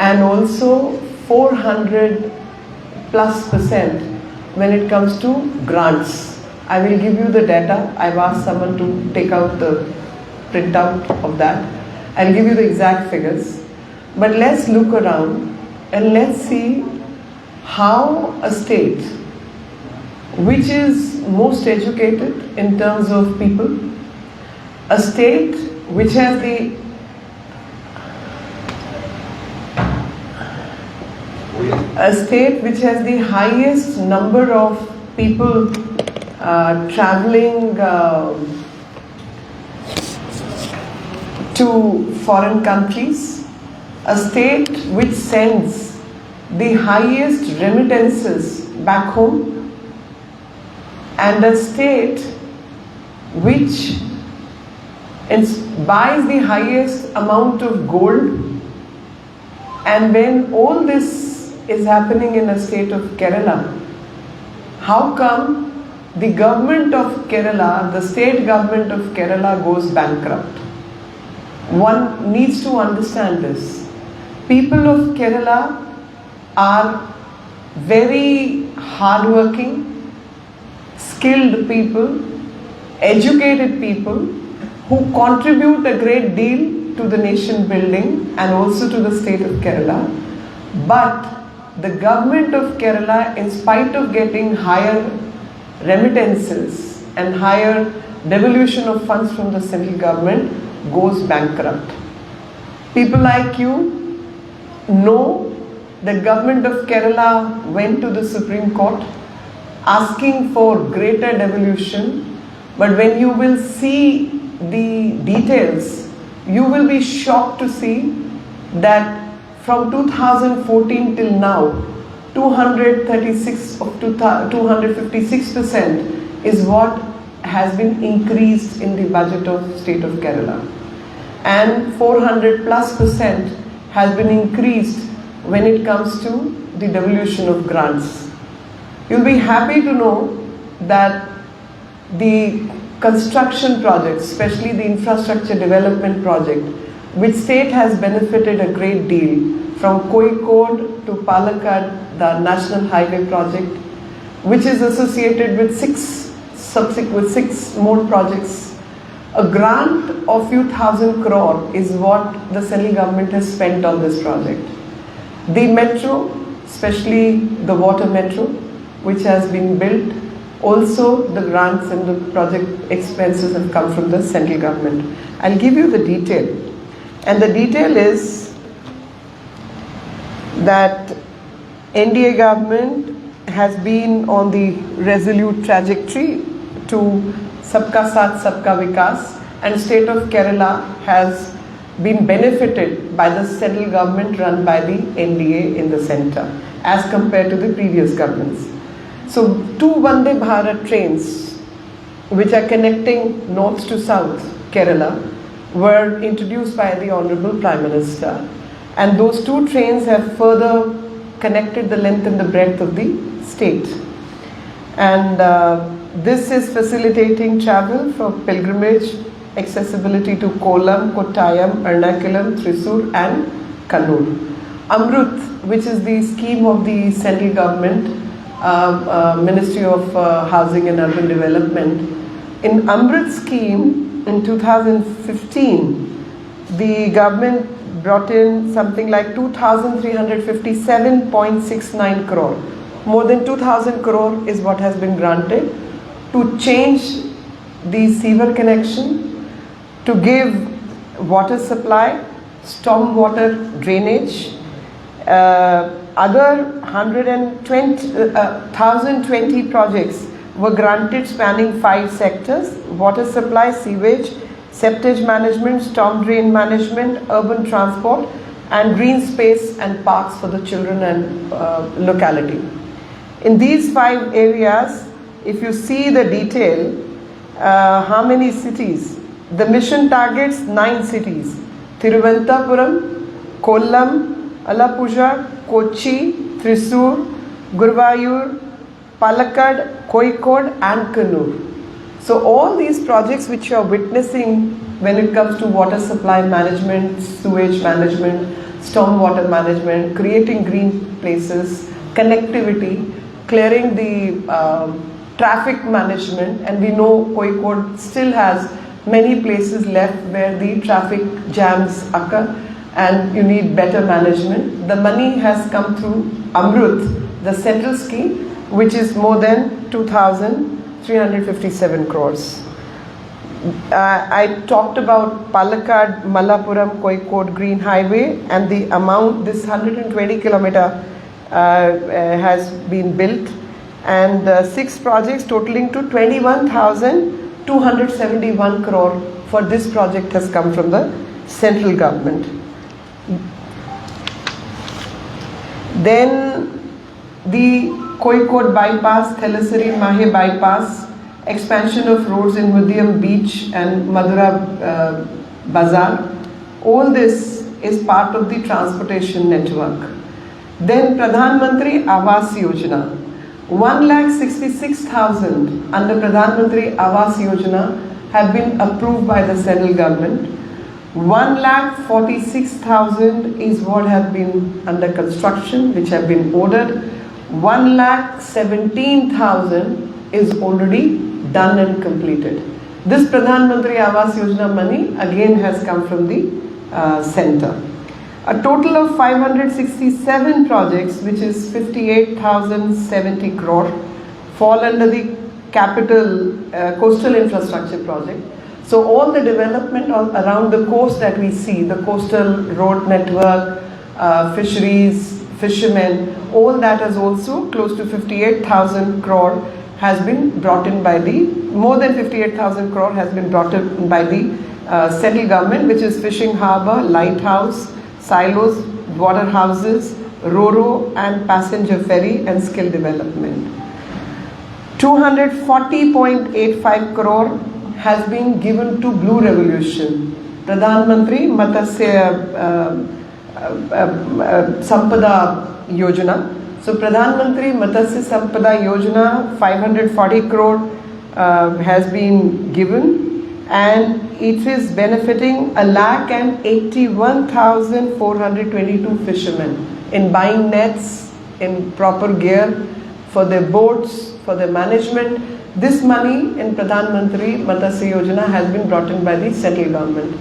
and also 400+% when it comes to grants. I will give you the data. I've asked someone to take out the printout of that. I'll give you the exact figures. But let's look around and let's see how a state which is most educated in terms of people, a state which has the highest number of people traveling to foreign countries, a state which sends the highest remittances back home, and a state which buys the highest amount of gold. And when all this is happening in a state of Kerala, how come the government of Kerala, the state government of Kerala, goes bankrupt? One needs to understand this. People of Kerala are very hardworking, skilled people, educated people who contribute a great deal to the nation building and also to the state of Kerala. But the government of Kerala, in spite of getting higher remittances and higher devolution of funds from the central government, goes bankrupt. People like you know the government of Kerala went to the Supreme Court asking for greater devolution, but when you will see the details, you will be shocked to see that from 2014 till now, 256% is what has been increased in the budget of state of Kerala, and 400+% has been increased when it comes to the devolution of grants. You'll be happy to know that the construction projects, especially the infrastructure development project, which state has benefited a great deal, from Kozhikode to Palakkad, the national highway project, which is associated with six more projects. A grant of few thousand crore is what the central government has spent on this project. The metro, especially the water metro, which has been built, also the grants and the project expenses have come from the central government. I'll give you the detail. And the detail is that NDA government has been on the resolute trajectory to Sabka Saath, Sabka Vikas, and state of Kerala has been benefited by the central government run by the NDA in the center as compared to the previous governments. So 2 Vande Bharat trains which are connecting north to south Kerala were introduced by the Honorable Prime Minister, and those 2 trains have further connected the length and the breadth of the state. And this is facilitating travel for pilgrimage, accessibility to Kollam, Kottayam, Ernakulam, Thrissur and Kannur. Amrut, which is the scheme of the central government, Ministry of Housing and Urban Development. In Amrut scheme, in 2015, the government brought in something like 2,357.69 crore. More than 2,000 crore is what has been granted to change the sewer connection, to give water supply, storm water drainage, other 1,020 projects were granted spanning 5 sectors: water supply, sewage, septage management, storm drain management, urban transport, and green space and parks for the children and locality. In these 5 areas, if you see the detail, how many cities? The mission targets 9 cities: Thiruvananthapuram, Kollam, Alappuzha, Kochi, Thrissur, Guruvayur, Palakkad, Kozhikode and Kannur. So all these projects which you are witnessing when it comes to water supply management, sewage management, stormwater management, creating green places, connectivity, clearing the traffic management, and we know Kozhikode still has many places left where the traffic jams occur and you need better management. The money has come through Amrut, the central scheme, which is more than 2,357 crores. I talked about Palakkad, Malappuram, Kozhikode Green Highway, and the amount, this 120 kilometer has been built, and 6 projects totaling to 21,271 crore for this project has come from the central government. Then the Kozhikode bypass, Thelassery Mahe bypass, expansion of roads in Mudiam Beach and Madura Bazaar. All this is part of the transportation network. Then Pradhan Mantri Awas Yojana. 1,66,000 under Pradhan Mantri Awas Yojana have been approved by the central government. 1,46,000 is what have been under construction, which have been ordered. 1,17,000 is already done and completed. This Pradhan Mantri Awas Yojana money again has come from the center. A total of 567 projects, which is 58,070 crore, fall under the capital coastal infrastructure project. So all the development around the coast that we see, the coastal road network, fisheries, fishermen, all that is also close to 58,000 crore has been brought in by the, more than 58,000 crore has been brought in by the central government, which is fishing harbour, lighthouse, silos, water houses, Ro-Ro and passenger ferry and skill development. 240.85 crore has been given to Blue Revolution. Pradhan Mantri Matsya Sampada Yojana. So Pradhan Mantri Matsya Sampada Yojana, 540 crore has been given, and it is benefiting 1,81,422 fishermen in buying nets, in proper gear for their boats, for their management. This money in Pradhan Mantri Matsya Yojana has been brought in by the central government.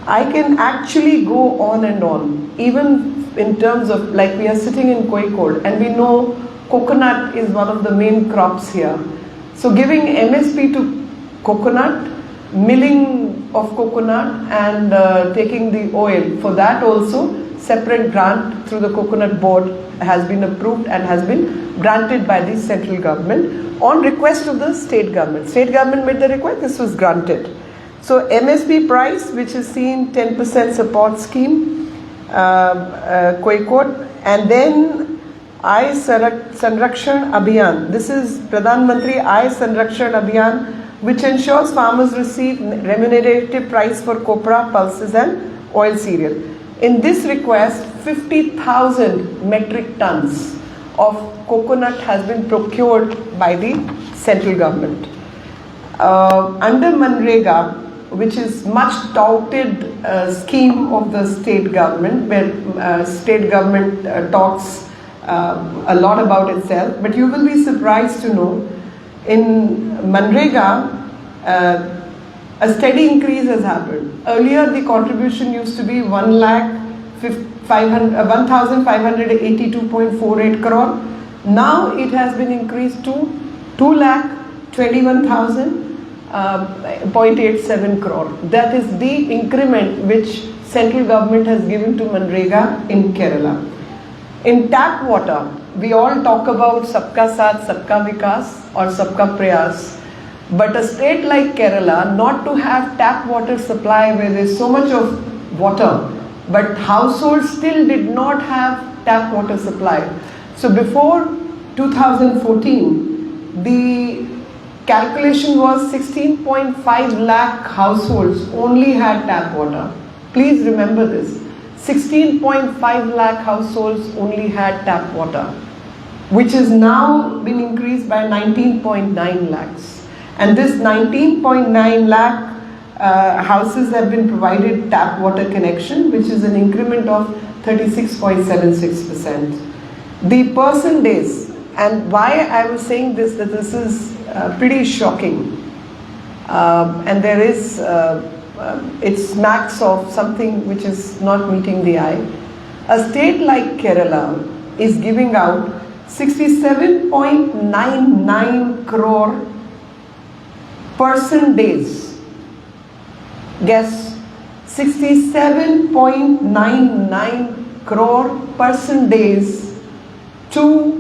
I can actually go on and on, even in terms of, like, we are sitting in Kozhikode and we know coconut is one of the main crops here. So giving MSP to coconut, milling of coconut and taking the oil, for that also separate grant through the coconut board has been approved and has been granted by the central government on request of the state government. State government made the request, this was granted. So MSP price, which is seen 10% support scheme, Kozhikode, and then Aay Sanrakshan Abhiyan. This is Pradhan Mantri Aay Sanrakshan Abhiyan, which ensures farmers receive remunerative price for copra, pulses and oil cereal. In this request, 50,000 metric tons of coconut has been procured by the central government. Under Manrega, which is much touted scheme of the state government, where state government talks a lot about itself, but you will be surprised to know in Manrega a steady increase has happened. Earlier the contribution used to be 1,582.48 crore. Now it has been increased to 2,21,000.87 crore. That is the increment which central government has given to Manrega in Kerala. In tap water, we all talk about Sabka Saath, Sabka Vikas or Sabka Prayas. But a state like Kerala, not to have tap water supply where there is so much of water, but households still did not have tap water supply. So before 2014, the calculation was 16.5 lakh households only had tap water. Please remember this. 16.5 lakh households only had tap water, which has now been increased by 19.9 lakhs. And this 19.9 lakh houses have been provided tap water connection, which is an increment of 36.76%. The person days, and why I was saying this, that this is pretty shocking, and there is, it smacks of something which is not meeting the eye. A state like Kerala is giving out 67.99 crore person days. Guess, 67.99 crore person days to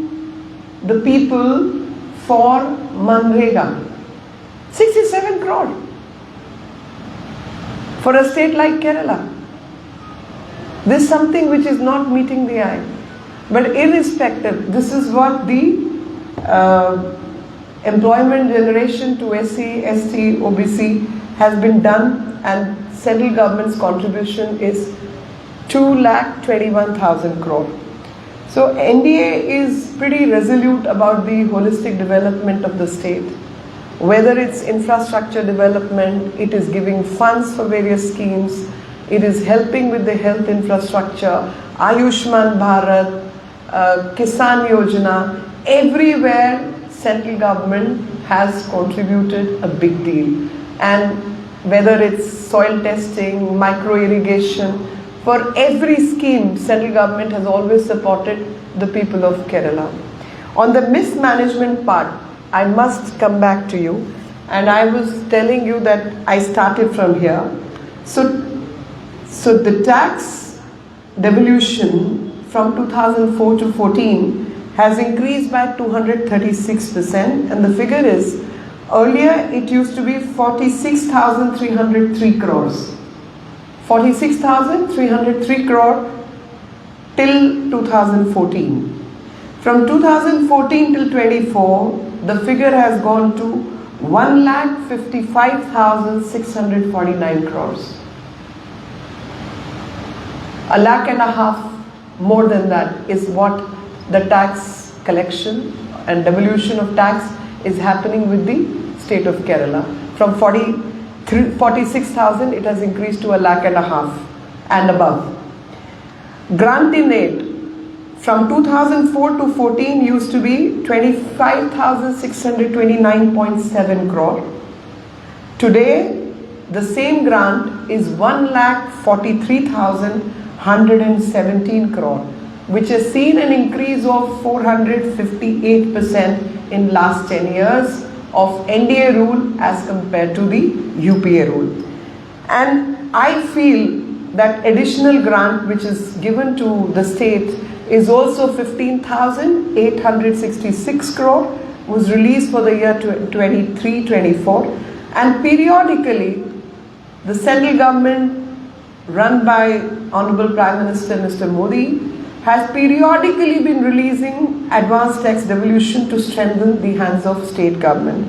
the people for Manrega. 67 crore for a state like Kerala. This is something which is not meeting the eye. But irrespective, this is what the employment generation to SC, ST, OBC has been done, and central government's contribution is 2,21,000 crore. So NDA is pretty resolute about the holistic development of the state. Whether it's infrastructure development, it is giving funds for various schemes, it is helping with the health infrastructure, Ayushman Bharat, Kisan Yojana, everywhere central government has contributed a big deal. And whether it's soil testing, micro irrigation, for every scheme, central government has always supported the people of Kerala. On the mismanagement part, I must come back to you, and I was telling you that I started from here. So the tax devolution from 2004 to 14 has increased by 236%, and the figure is, earlier it used to be 46,303 crores. 46,303 crore till 2014. From 2014 till 24, the figure has gone to 1,55,649 crores. 1.5 lakh more than that is what the tax collection and devolution of tax is happening with the state of Kerala. From 46,000, it has increased to 1.5 lakh and above. Grant in aid from 2004 to 14 used to be 25,629.7 crore. Today, the same grant is 1,43,117 crore, which has seen an increase of 458% in last 10 years of NDA rule as compared to the UPA rule. And I feel that additional grant which is given to the state is also 15,866 crore, was released for the year 23-24, and periodically the central government run by Honorable Prime Minister Mr. Modi has periodically been releasing advance tax devolution to strengthen the hands of state government.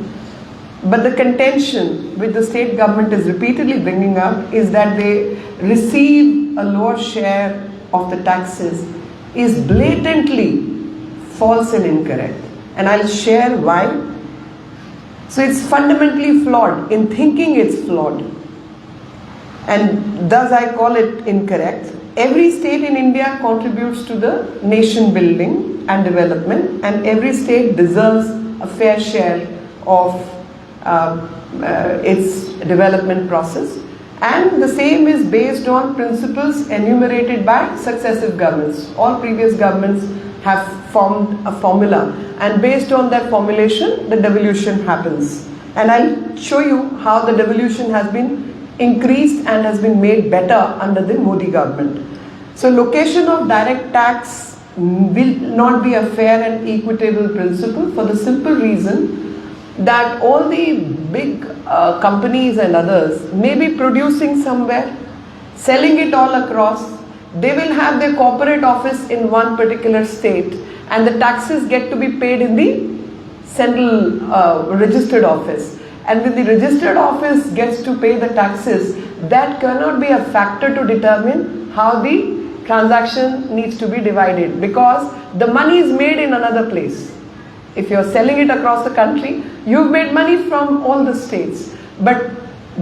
But the contention which the state government is repeatedly bringing up is that they receive a lower share of the taxes is blatantly false and incorrect. And I'll share why. So it's fundamentally flawed. In thinking, it's flawed. And thus I call it incorrect. Every state in India contributes to the nation building and development, and every state deserves a fair share of its development process. And the same is based on principles enumerated by successive governments. All previous governments have formed a formula, and based on that formulation, the devolution happens. And I'll show you how the devolution has been increased and has been made better under the Modi government. So location of direct tax will not be a fair and equitable principle, for the simple reason that all the big companies and others may be producing somewhere, selling it all across. They will have their corporate office in one particular state, and the taxes get to be paid in the central registered office. And when the registered office gets to pay the taxes, that cannot be a factor to determine how the transaction needs to be divided, because the money is made in another place. If you're selling it across the country, you've made money from all the states. But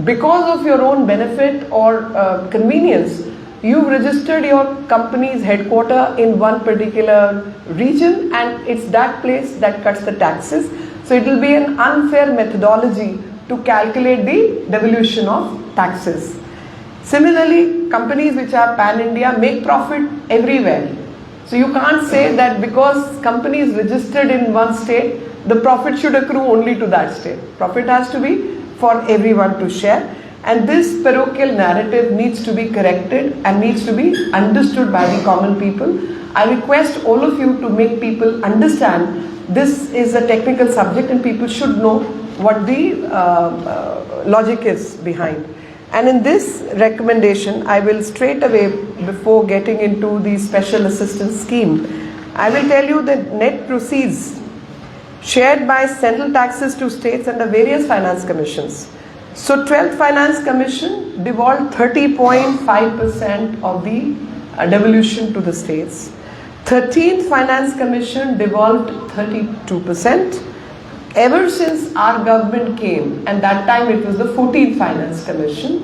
because of your own benefit or convenience, you've registered your company's headquarter in one particular region, and it's that place that cuts the taxes. So it will be an unfair methodology to calculate the devolution of taxes. Similarly, companies which are pan-India make profit everywhere. So you can't say that because company is registered in one state, the profit should accrue only to that state. Profit has to be for everyone to share. And this parochial narrative needs to be corrected and needs to be understood by the common people. I request all of you to make people understand this is a technical subject and people should know what the logic is behind. And in this recommendation, I will straight away, before getting into the special assistance scheme, I will tell you that net proceeds shared by central taxes to states under various finance commissions. So 12th Finance Commission devolved 30.5% of the devolution to the states. 13th Finance Commission devolved 32%. Ever since our government came, and that time it was the 14th Finance Commission,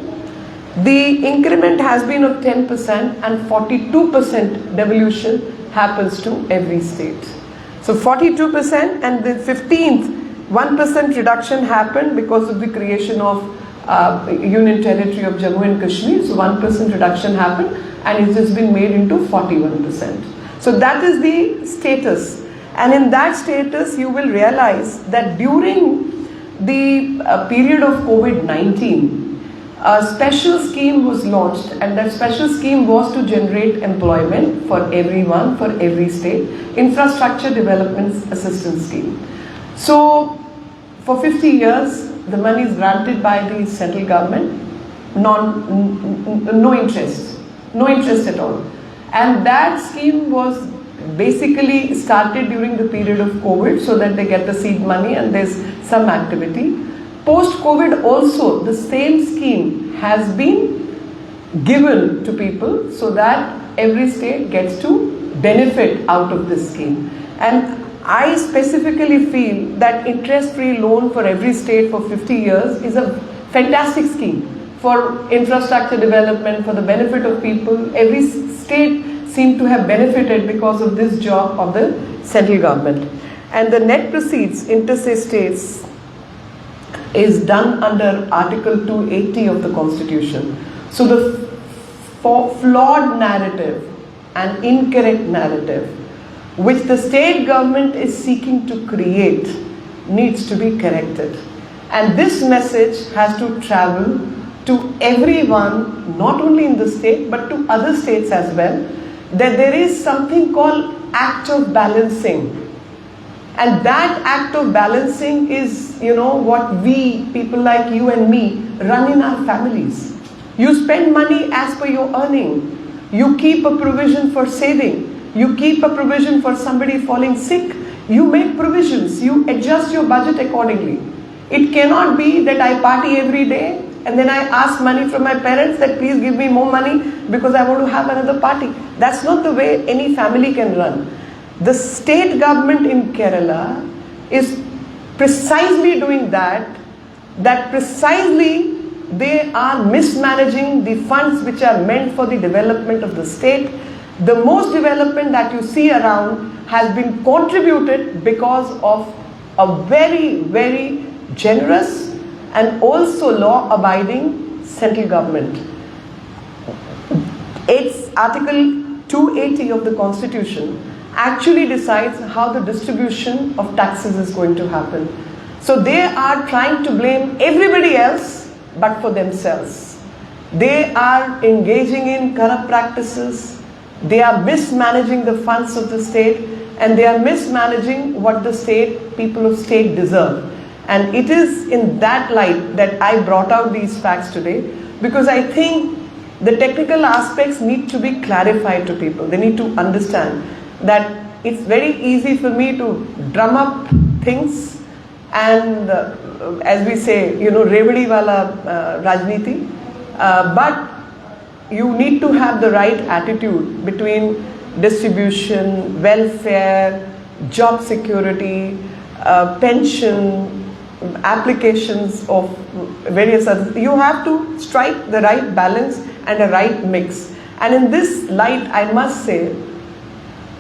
the increment has been of 10% and 42% devolution happens to every state. So 42% and the 15th 1% reduction happened because of the creation of Union Territory of Jammu and Kashmir. So 1% reduction happened and it has been made into 41%. So that is the status. And in that status, you will realize that during the period of COVID-19, a special scheme was launched, and that special scheme was to generate employment for everyone, for every state, Infrastructure Development Assistance Scheme. So for 50 years, the money is granted by the central government, no interest at all. And that scheme was basically started during the period of COVID so that they get the seed money and there's some activity. Post-COVID also, the same scheme has been given to people so that every state gets to benefit out of this scheme. And I specifically feel that interest-free loan for every state for 50 years is a fantastic scheme for infrastructure development, for the benefit of people. Every state seem to have benefited because of this job of the central government. And the net proceeds interstate states is done under Article 280 of the Constitution. So the flawed narrative and incorrect narrative which the state government is seeking to create needs to be corrected. And this message has to travel to everyone, not only in the state but to other states as well, that there is something called act of balancing. And that act of balancing is, what we, people like you and me, run in our families. You spend money as per your earning. You keep a provision for saving. You keep a provision for somebody falling sick. You make provisions. You adjust your budget accordingly. It cannot be that I party every day and then I ask money from my parents that please give me more money because I want to have another party. That's not the way any family can run. The state government in Kerala is precisely doing that precisely they are mismanaging the funds which are meant for the development of the state. The most development that you see around has been contributed because of a very, very generous and also law-abiding central government. It's Article 280 of the Constitution actually decides how the distribution of taxes is going to happen. So they are trying to blame everybody else but for themselves. They are engaging in corrupt practices. They are mismanaging the funds of the state, and they are mismanaging what the people of state deserve. And it is in that light that I brought out these facts today, because I think the technical aspects need to be clarified to people. They need to understand that it's very easy for me to drum up things and as we say, revadi wala rajniti, but you need to have the right attitude between distribution, welfare, job security, pension, applications of various others. You have to strike the right balance and a right mix. And in this light, I must say,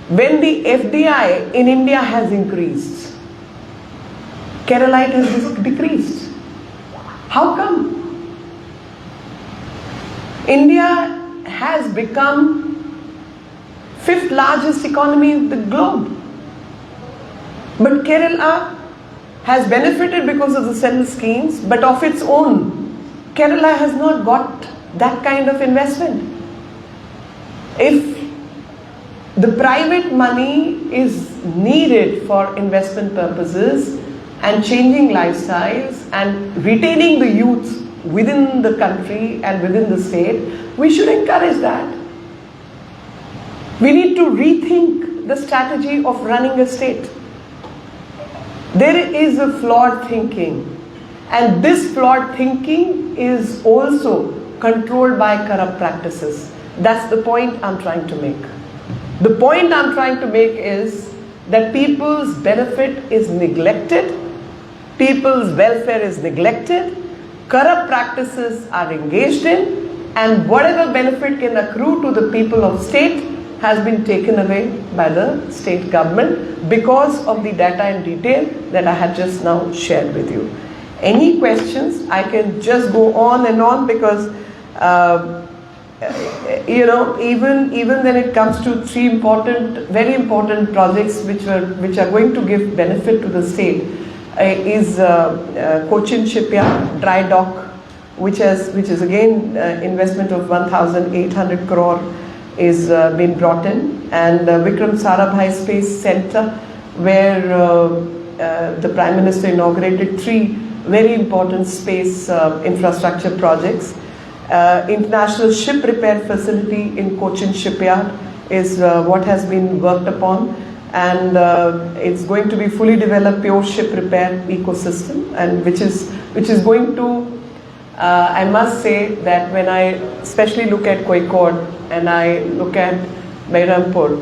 when the FDI in India has increased, Kerala has decreased. How come? India has become 5th largest economy in the globe. But Kerala has benefited because of the central schemes, but of its own, Kerala has not got that kind of investment. If the private money is needed for investment purposes and changing lifestyles and retaining the youth within the country and within the state, we should encourage that. We need to rethink the strategy of running a state. There is a flawed thinking, and this flawed thinking is also controlled by corrupt practices. That's the point I'm trying to make. The point I'm trying to make is that people's benefit is neglected, people's welfare is neglected, corrupt practices are engaged in, and whatever benefit can accrue to the people of state has been taken away by the state government because of the data in detail that I had just now shared with you. Any questions? I can just go on and on because even when it comes to three very important projects which are going to give benefit to the state, is Cochin Shipyard Dry Dock, which is again investment of 1,800 crore is been brought in, and Vikram Sarabhai Space Center, where the Prime Minister inaugurated 3 very important space infrastructure projects. International ship repair facility in Cochin Shipyard is what has been worked upon, and it's going to be fully developed pure ship repair ecosystem, and which is going to I must say that when I especially look at Kozhikode and I look at Behrampur,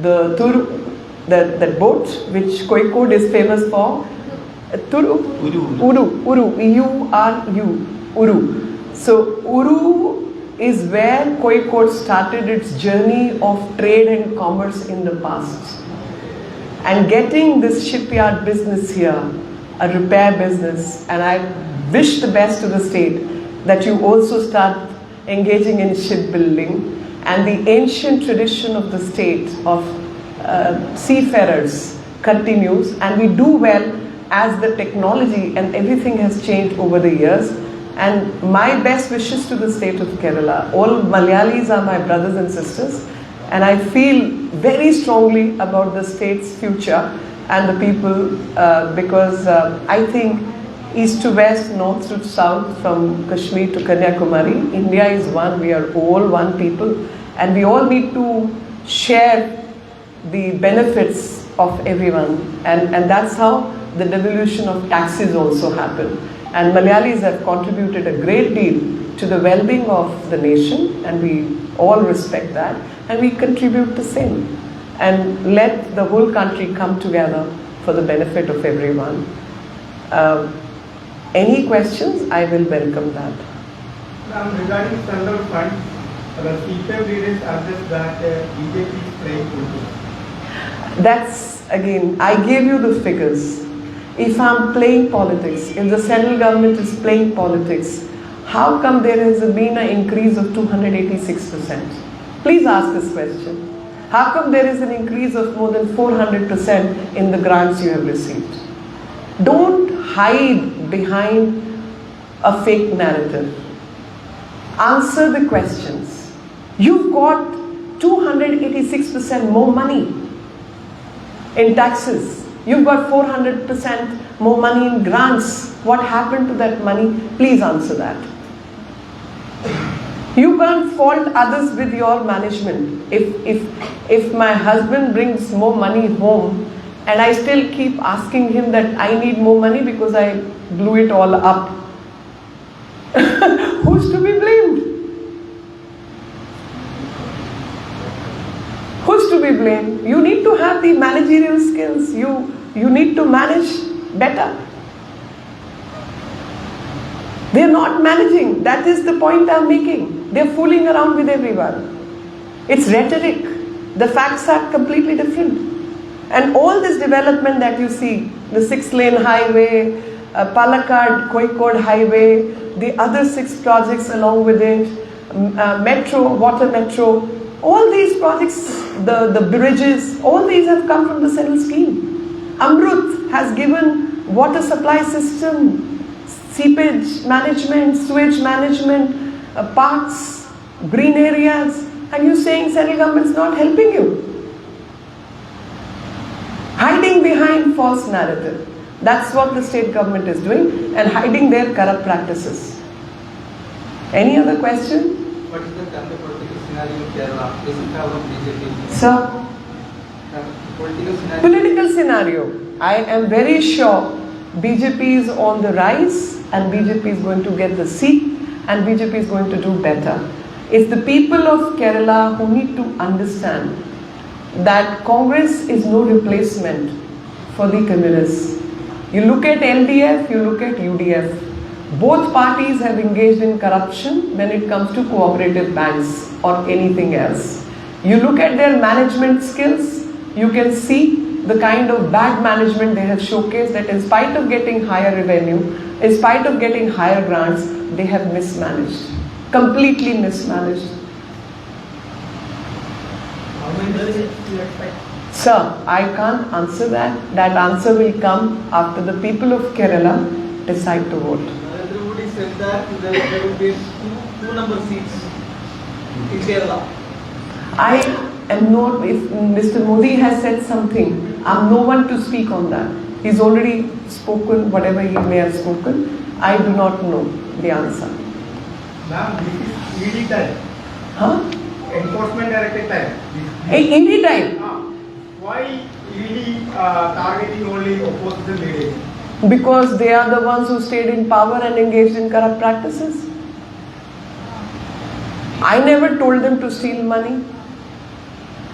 the boat which Kozhikode is famous for, Uru, E-U-R-U, Uru. So Uru is where Kozhikode started its journey of trade and commerce in the past. And getting this shipyard business here, a repair business, and I wish the best to the state that you also start engaging in shipbuilding, and the ancient tradition of the state of seafarers continues, and we do well as the technology and everything has changed over the years. And my best wishes to the state of Kerala. All Malayalis are my brothers and sisters, and I feel very strongly about the state's future and the people because I think east to west, north to south, from Kashmir to Kanyakumari, India is one, we are all one people, and we all need to share the benefits of everyone, and that's how the devolution of taxes also happened. And Malayalis have contributed a great deal to the well-being of the nation, and we all respect that, and we contribute the same, and let the whole country come together for the benefit of everyone. Any questions? I will welcome that. Regarding central funds, the CPM leaders suggest that BJP is playing politics. That's, again, I gave you the figures. If I'm playing politics, if the central government is playing politics, how come there has been an increase of 286%? Please ask this question. How come there is an increase of more than 400% in the grants you have received? Don't hide behind a fake narrative. Answer the questions. You've got 286% more money in taxes. You've got 400% more money in grants. What happened to that money? Please answer that. You can't fault others with your management. If my husband brings more money home and I still keep asking him that I need more money because I blew it all up, who's to be blamed? Who's to be blamed? You need to have the managerial skills. You need to manage better. They are not managing. That is the point I am making. They are fooling around with everyone. It's rhetoric. The facts are completely different. And all this development that you see, the 6-lane highway, Palakkad-Kozhikode highway, the other 6 projects along with it, metro, water metro, all these projects, the bridges, all these have come from the central scheme. Amrut has given water supply system, seepage management, sewage management, parks, green areas, and you're saying central government is not helping you. Hiding behind false narrative. That's what the state government is doing, and hiding their corrupt practices. Any other question? What is the current political scenario in Kerala? Is it from BJP? Sir? Political scenario. I am very sure BJP is on the rise, and BJP is going to get the seat, and BJP is going to do better. It's the people of Kerala who need to understand that Congress is no replacement for the communists. You look at LDF, you look at UDF. Both parties have engaged in corruption when it comes to cooperative banks or anything else. You look at their management skills, you can see the kind of bad management they have showcased, that in spite of getting higher revenue, in spite of getting higher grants, they have mismanaged. Completely mismanaged. How many days do you expect? Sir, I can't answer that. That answer will come after the people of Kerala decide to vote. Everybody said that there will be two number seats in Kerala. I am not, if Mr. Modi has said something, I'm no one to speak on that. He's already spoken whatever he may have spoken. I do not know the answer. Ma'am, this is ED time. Huh? Enforcement Directorate time. Hey, ED time. Why ED targeting only opposition leaders? Because they are the ones who stayed in power and engaged in corrupt practices. I never told them to steal money.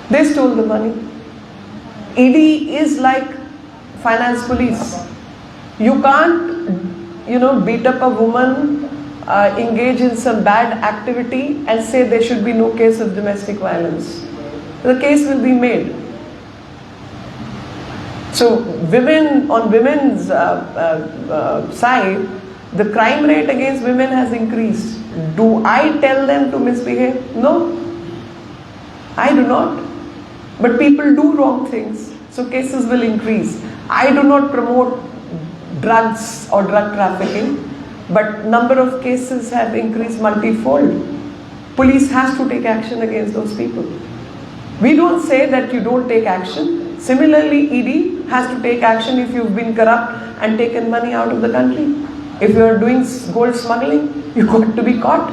They stole the money. ED is like finance police. You can't, beat up a woman, engage in some bad activity and say there should be no case of domestic violence. The case will be made. So on women's side, the crime rate against women has increased. Do I tell them to misbehave? No, I do not. But people do wrong things, so cases will increase. I do not promote drugs or drug trafficking, but number of cases have increased multifold. Police has to take action against those people. We don't say that you don't take action. Similarly, ED has to take action if you've been corrupt and taken money out of the country. If you are doing gold smuggling, you got to be caught.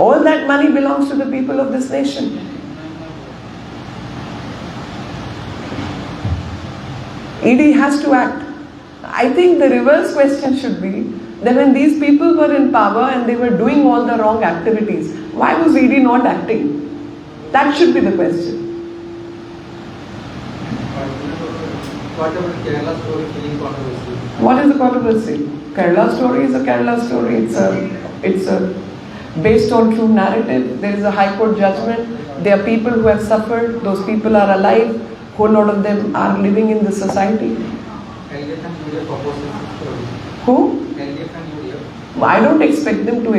All that money belongs to the people of this nation. ED has to act. I think the reverse question should be that when these people were in power and they were doing all the wrong activities, why was ED not acting? That should be the question. What about Kerala story feeling controversy? What is the controversy? Kerala story is a Kerala story. It's based on true narrative. There is a High Court judgment. There are people who have suffered. Those people are alive. Whole lot of them are living in the society. LDF and UDF opposes this story. Who? LDF and UDF. I don't expect them to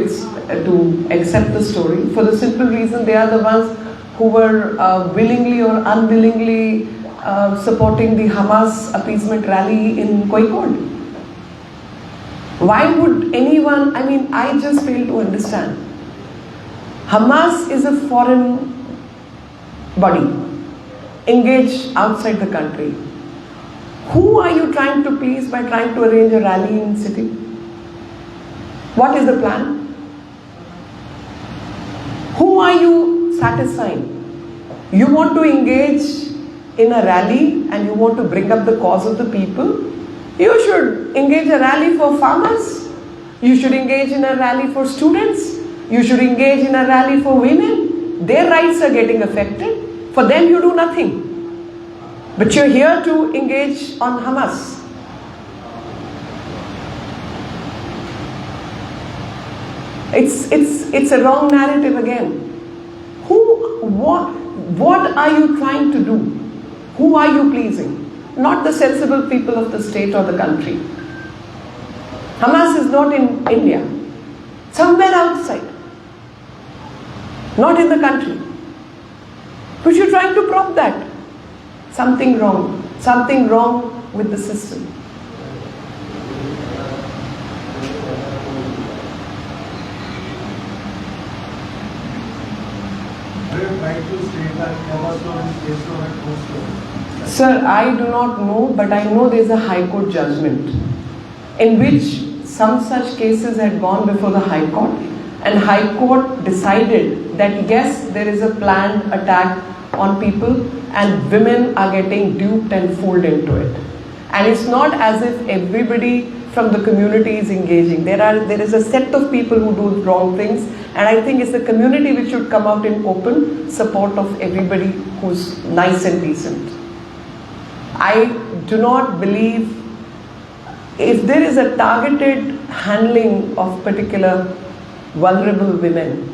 accept the story for the simple reason they are the ones who were willingly or unwillingly supporting the Hamas appeasement rally in Kozhikode. Why would anyone, I just fail to understand. Hamas is a foreign body, engaged outside the country. Who are you trying to please by trying to arrange a rally in city? What is the plan? Who are you satisfying? You want to engage in a rally and you want to bring up the cause of the people? You should engage a rally for farmers. You should engage in a rally for students. You should engage in a rally for women. Their rights are getting affected. For them you do nothing. But you're here to engage on Hamas. It's a wrong narrative again. What are you trying to do? Who are you pleasing? Not the sensible people of the state or the country. Hamas is not in India, somewhere outside, not in the country. But you're trying to prop that. Something wrong with the system. Sir, I do not know, but I know there is a High Court judgment in which some such cases had gone before the High Court, and High Court decided that yes, there is a planned attack on people and women are getting duped and fooled into it. And it's not as if everybody from the community is engaging. There is a set of people who do wrong things, and I think it's the community which should come out in open support of everybody who's nice and decent. I do not believe if there is a targeted handling of particular vulnerable women,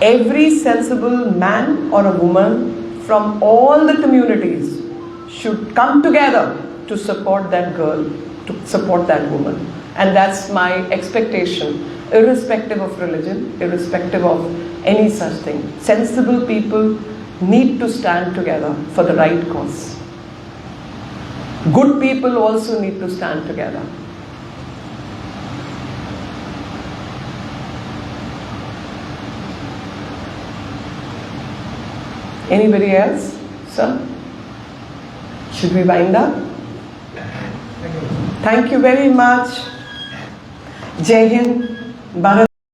every sensible man or a woman from all the communities should come together to support that girl, to support that woman. And that's my expectation, irrespective of religion, irrespective of any such thing. Sensible people need to stand together for the right cause. Good people also need to stand together. Anybody else? Sir? Should we wind up? Thank you very much. Jai Hind. Bharat.